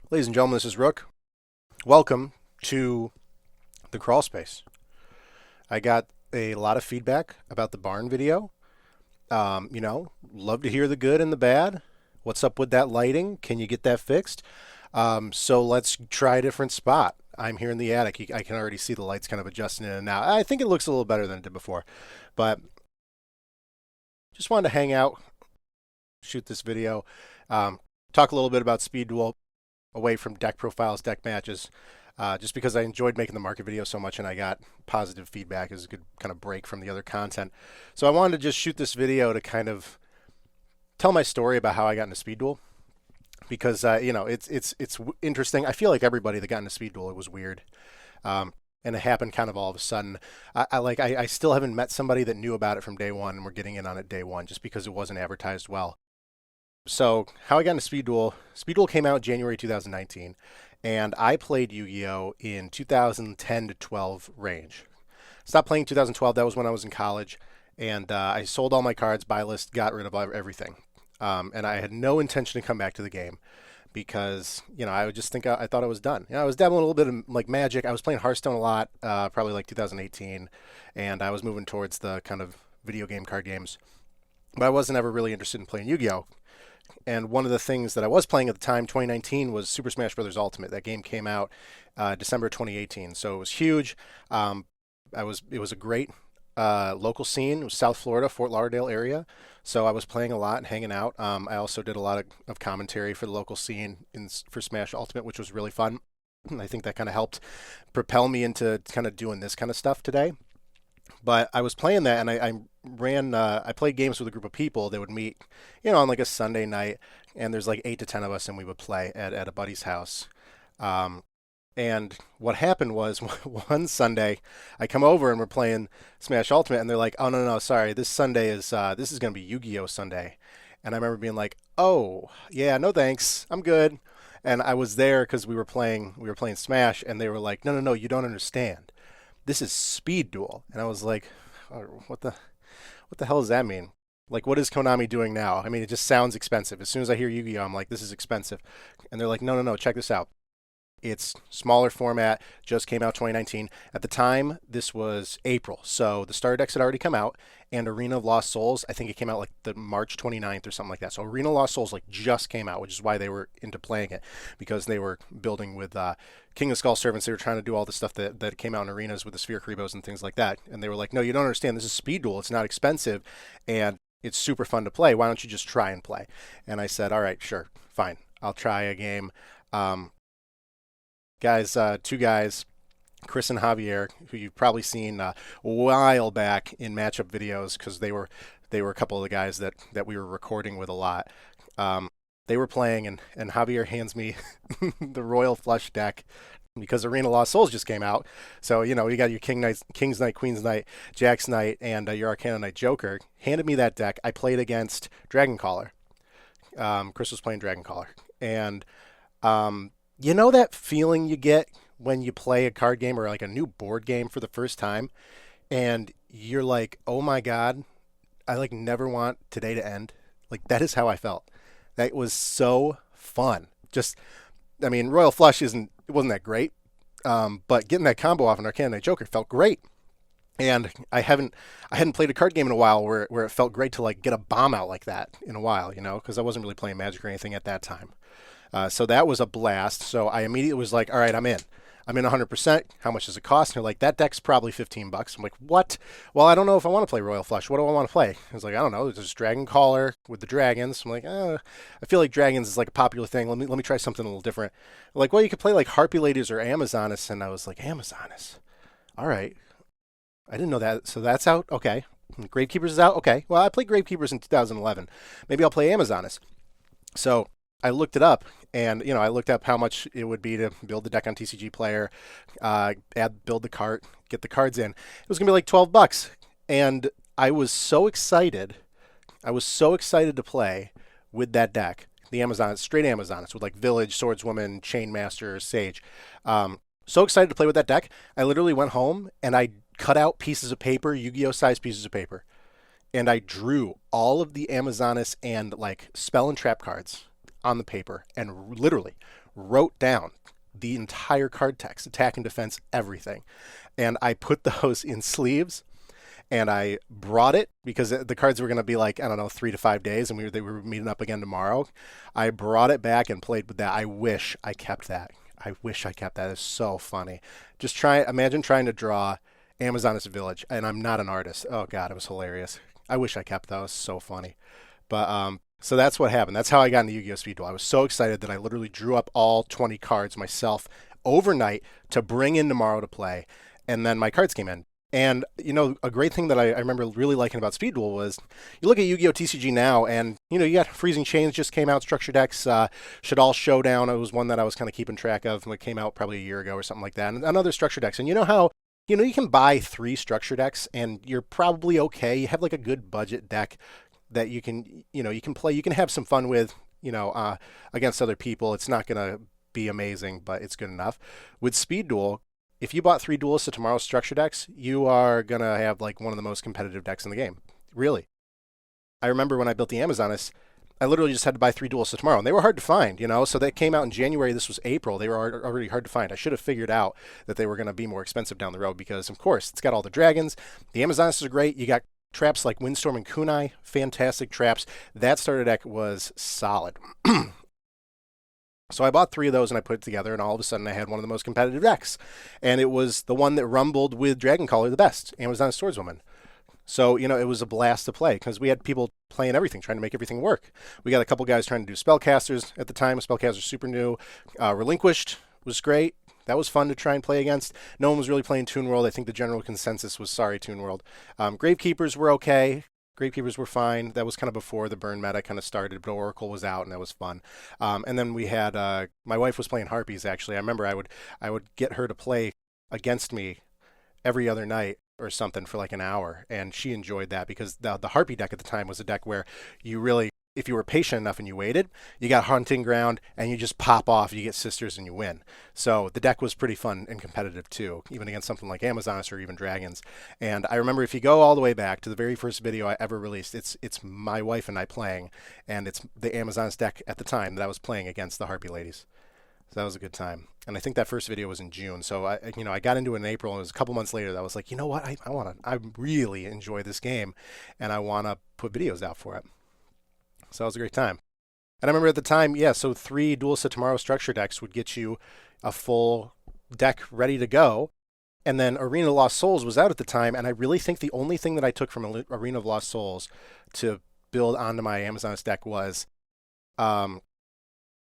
Ladies and gentlemen, this is Rook. Welcome to the crawl space. I got a lot of feedback about the barn video. Love to hear the good and the bad. What's up with that lighting? Can you get that fixed? So let's try a different spot. I'm here in the attic. I can already see the lights kind of adjusting in and out. I think it looks a little better than it did before, but just wanted to hang out, shoot this video, talk a little bit about Speed Duel away from deck profiles, deck matches, just because I enjoyed making the market video so much and I got positive feedback. It was a good kind of break from the other content. So I wanted to just shoot this video to kind of tell my story about how I got into Speed Duel, because it's interesting. I feel like everybody that got into Speed Duel, it was weird. And it happened kind of all of a sudden. I still haven't met somebody that knew about it from day one and were getting in on it day one, just because it wasn't advertised well. So how I got into Speed Duel. Speed Duel came out January 2019, and I played Yu-Gi-Oh in 2010 to 12 range. Stopped playing 2012. That was when I was in college, and I sold all my cards, buy list, got rid of everything. And I had no intention to come back to the game because I would just think I thought I was done. I was dabbling a little bit of like Magic. I was playing Hearthstone a lot, probably like 2018, and I was moving towards the kind of video game card games. But I wasn't ever really interested in playing Yu-Gi-Oh. And one of the things that I was playing at the time, 2019, was Super Smash Bros. Ultimate. That game came out December 2018, so it was huge. It was a great local scene. It was South Florida, Fort Lauderdale area. So I was playing a lot and hanging out. I also did a lot of commentary for the local scene for Smash Ultimate, which was really fun. I think that kind of helped propel me into kind of doing this kind of stuff today. But I was playing that, and I played games with a group of people that would meet, on like a Sunday night, and there's like 8 to 10 of us, and we would play at a buddy's house. And what happened was one Sunday, I come over and we're playing Smash Ultimate, and they're like, "Oh no, sorry, this Sunday is this is gonna be Yu-Gi-Oh Sunday," and I remember being like, "Oh yeah, no thanks, I'm good." And I was there because we were playing Smash, and they were like, "No, you don't understand. This is Speed Duel," and I was like, "Oh, what the hell does that mean? Like, what is Konami doing now? I mean, it just sounds expensive. As soon as I hear Yu-Gi-Oh, I'm like, this is expensive." And they're like, no, check this out. It's smaller format, just came out 2019. At the time, this was April, so the starter decks had already come out, and Arena of Lost Souls, I think it came out like the March 29th or something like that. So Arena of Lost Souls like just came out, which is why they were into playing it, because they were building with King of Skull Servants. They were trying to do all the stuff that came out in arenas with the Sphere Kribos and things like that. And they were like, no, you don't understand. This is Speed Duel. It's not expensive, and it's super fun to play. Why don't you just try and play? And I said, all right, sure, fine. I'll try a game. Two guys, Chris and Javier, who you've probably seen a while back in matchup videos, because they were a couple of the guys that we were recording with a lot. They were playing, and Javier hands me the Royal Flush deck because Arena Lost Souls just came out. So you got your King's Knight, Queen's Knight, Jack's Knight, and your Arcana Knight Joker. Handed me that deck. I played against Dragon Caller. Chris was playing Dragon Caller, and you know that feeling you get when you play a card game or like a new board game for the first time, and you're like, "Oh my God, I like never want today to end." Like that is how I felt. That was so fun. I mean, Royal Flush it wasn't that great, but getting that combo off an Arcana Knight Joker felt great. And I hadn't played a card game in a while where it felt great to like get a bomb out like that in a while, because I wasn't really playing Magic or anything at that time. So that was a blast. So I immediately was like, all right, I'm in. I'm in 100%. How much does it cost? And they're like, that deck's probably $15. I'm like, what? Well, I don't know if I want to play Royal Flush. What do I want to play? I was like, I don't know. There's Dragon Caller with the dragons. I'm like, I feel like dragons is like a popular thing. Let me try something a little different. They're like, well, you could play like Harpy Ladies or Amazonas. And I was like, Amazonas. All right. I didn't know that. So that's out. Okay. Gravekeepers is out. Okay. Well, I played Gravekeepers in 2011. Maybe I'll play Amazonas. So I looked it up, and I looked up how much it would be to build the deck on TCG Player, build the cart, get the cards in. It was gonna be like $12, and I was so excited. I was so excited to play with that deck, the Amazon, straight Amazonas with like Village, Swordswoman, Chainmaster, Sage. So excited to play with that deck. I literally went home and I cut out pieces of paper, Yu-Gi-Oh size pieces of paper, and I drew all of the Amazonas and like spell and trap cards on the paper and literally wrote down the entire card text, attack and defense, everything. And I put those in sleeves and I brought it because the cards were going to be like, I don't know, 3 to 5 days, and they were meeting up again tomorrow. I brought it back and played with that. I wish I kept that. I wish I kept that. It's so funny. Imagine trying to draw Amazoness Village, and I'm not an artist. Oh God, it was hilarious. I wish I kept that. It was so funny. But so that's what happened. That's how I got into Yu-Gi-Oh! Speed Duel. I was so excited that I literally drew up all 20 cards myself overnight to bring in tomorrow to play, and then my cards came in. And, a great thing that I remember really liking about Speed Duel was you look at Yu-Gi-Oh! TCG now, and, you got Freezing Chains just came out, Structure Decks, Shadal Showdown. It was one that I was kind of keeping track of, and it came out probably a year ago or something like that, and another Structure Decks. And you know how, you can buy 3 Structure Decks, and you're probably okay. You have like a good budget deck that you can, you can play, you can have some fun with, against other people. It's not going to be amazing, but it's good enough. With Speed Duel, if you bought 3 Duelists of Tomorrow's Structure Decks, you are going to have like one of the most competitive decks in the game. Really. I remember when I built the Amazoness, I literally just had to buy 3 Duelists of Tomorrow, and they were hard to find, So that came out in January. This was April. They were already hard to find. I should have figured out that they were going to be more expensive down the road because, of course, it's got all the dragons. The Amazoness are great. You got traps like Windstorm and Kunai. Fantastic traps. That starter deck was solid. So I bought 3 of those and I put it together, and all of a sudden I had one of the most competitive decks. And it was the one that rumbled with Dragoncaller the best, Amazon Swordswoman. So, it was a blast to play because we had people playing everything, trying to make everything work. We got a couple guys trying to do Spellcasters at the time. Spellcasters super new. Relinquished was great. That was fun to try and play against. No one was really playing Toon World. I think the general consensus was sorry, Toon World. Gravekeepers were okay. Gravekeepers were fine. That was kind of before the burn meta kind of started, but Oracle was out, and that was fun. And then we had my wife was playing Harpies. Actually, I remember I would get her to play against me every other night or something for like an hour, and she enjoyed that because the Harpy deck at the time was a deck where you really, if you were patient enough and you waited, you got Hunting Ground and you just pop off, you get Sisters and you win. So the deck was pretty fun and competitive too, even against something like Amazoness or even Dragons. And I remember if you go all the way back to the very first video I ever released, it's my wife and I playing, and it's the Amazoness deck at the time that I was playing against the Harpy ladies. So that was a good time. And I think that first video was in June. So I got into it in April, and it was a couple months later that I was like, you know what, I really enjoy this game, and I want to put videos out for it. So that was a great time. And I remember at the time, so 3 Duelists of Tomorrow structure decks would get you a full deck ready to go. And then Arena of Lost Souls was out at the time, and I really think the only thing that I took from Arena of Lost Souls to build onto my Amazoness deck was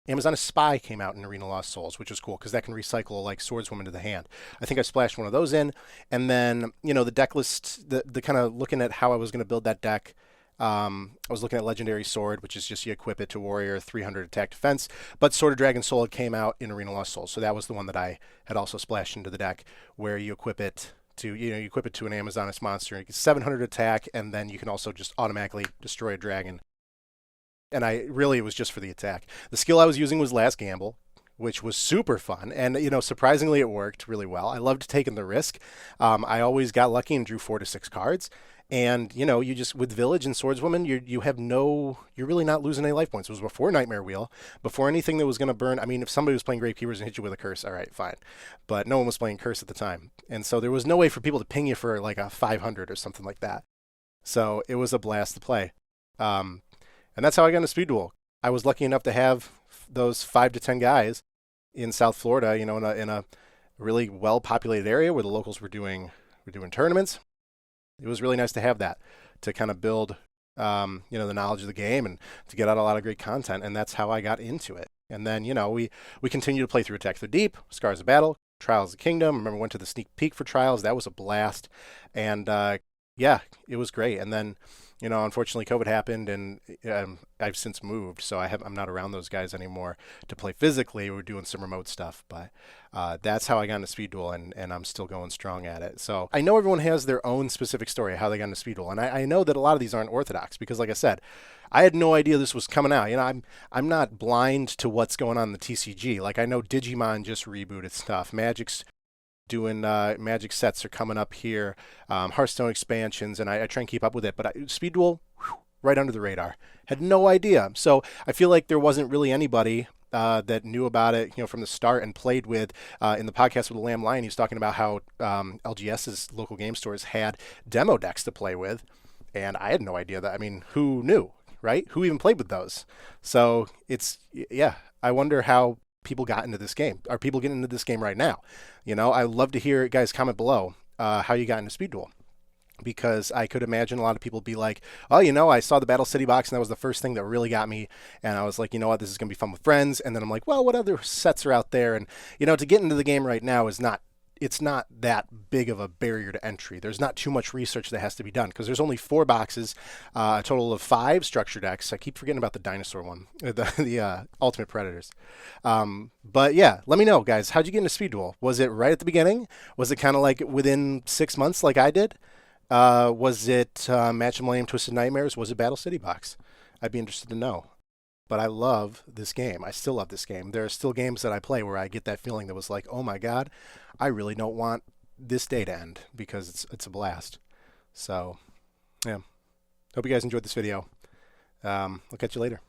Amazoness Spy came out in Arena of Lost Souls, which is cool because that can recycle like Swordswoman to the hand. I think I splashed one of those in, and then the deck list, the kind of looking at how I was going to build that deck. I was looking at Legendary Sword, which is just you equip it to Warrior, 300 attack defense. But Sword of Dragon Soul came out in Arena of Lost Souls, so that was the one that I had also splashed into the deck, where you equip it to you equip it to an Amazoness monster, you get 700 attack, and then you can also just automatically destroy a dragon. And it was just for the attack. The skill I was using was Last Gamble, which was super fun. And, surprisingly, it worked really well. I loved taking the risk. I always got lucky and drew 4 to 6 cards. And, you just, with Village and Swordswoman, you're really not losing any life points. It was before Nightmare Wheel, before anything that was going to burn. I mean, if somebody was playing Gravekeepers and hit you with a curse, all right, fine. But no one was playing curse at the time. And so there was no way for people to ping you for like a 500 or something like that. So it was a blast to play. And that's how I got into Speed Duel. I was lucky enough to have those 5 to 10 guys in South Florida, in a really well-populated area where the locals were doing tournaments. It was really nice to have that, to kind of build, the knowledge of the game and to get out a lot of great content. And that's how I got into it. And then, we continued to play through Attack the Deep, Scars of Battle, Trials of the Kingdom. I remember went to the sneak peek for Trials. That was a blast. And, it was great. And then, unfortunately, COVID happened, and I've since moved, so I'm not around those guys anymore to play physically. We're doing some remote stuff, but that's how I got into Speed Duel, and I'm still going strong at it. So I know everyone has their own specific story of how they got into Speed Duel, and I know that a lot of these aren't orthodox because, like I said, I had no idea this was coming out. I'm not blind to what's going on in the TCG. Like, I know Digimon just rebooted stuff. Magic's doing Magic sets are coming up here, Hearthstone expansions, and I try and keep up with it. But Speed Duel, right under the radar. Had no idea. So I feel like there wasn't really anybody that knew about it, from the start and played with. In the podcast with the Lamb Lion, he's talking about how LGS's local game stores had demo decks to play with, and I had no idea that. I mean, who knew, right? Who even played with those? So yeah. I wonder how people got into this game. Are people getting into this game right now? I'd love to hear guys comment below how you got into Speed Duel, because I could imagine a lot of people be like, oh, I saw the Battle City box and that was the first thing that really got me. And I was like, you know what, this is going to be fun with friends. And then I'm like, well, what other sets are out there? And, to get into the game right now it's not that big of a barrier to entry. There's not too much research that has to be done because there's only 4 boxes, a total of 5 structure decks. I keep forgetting about the dinosaur one, the Ultimate Predators. But yeah, let me know, guys. How'd you get into Speed Duel? Was it right at the beginning? Was it kind of like within 6 months like I did? Was it Match 'em Millennium Twisted Nightmares? Was it Battle City box? I'd be interested to know. But I love this game. I still love this game. There are still games that I play where I get that feeling that was like, oh my god, I really don't want this day to end, because it's a blast. So, yeah. Hope you guys enjoyed this video. I'll catch you later.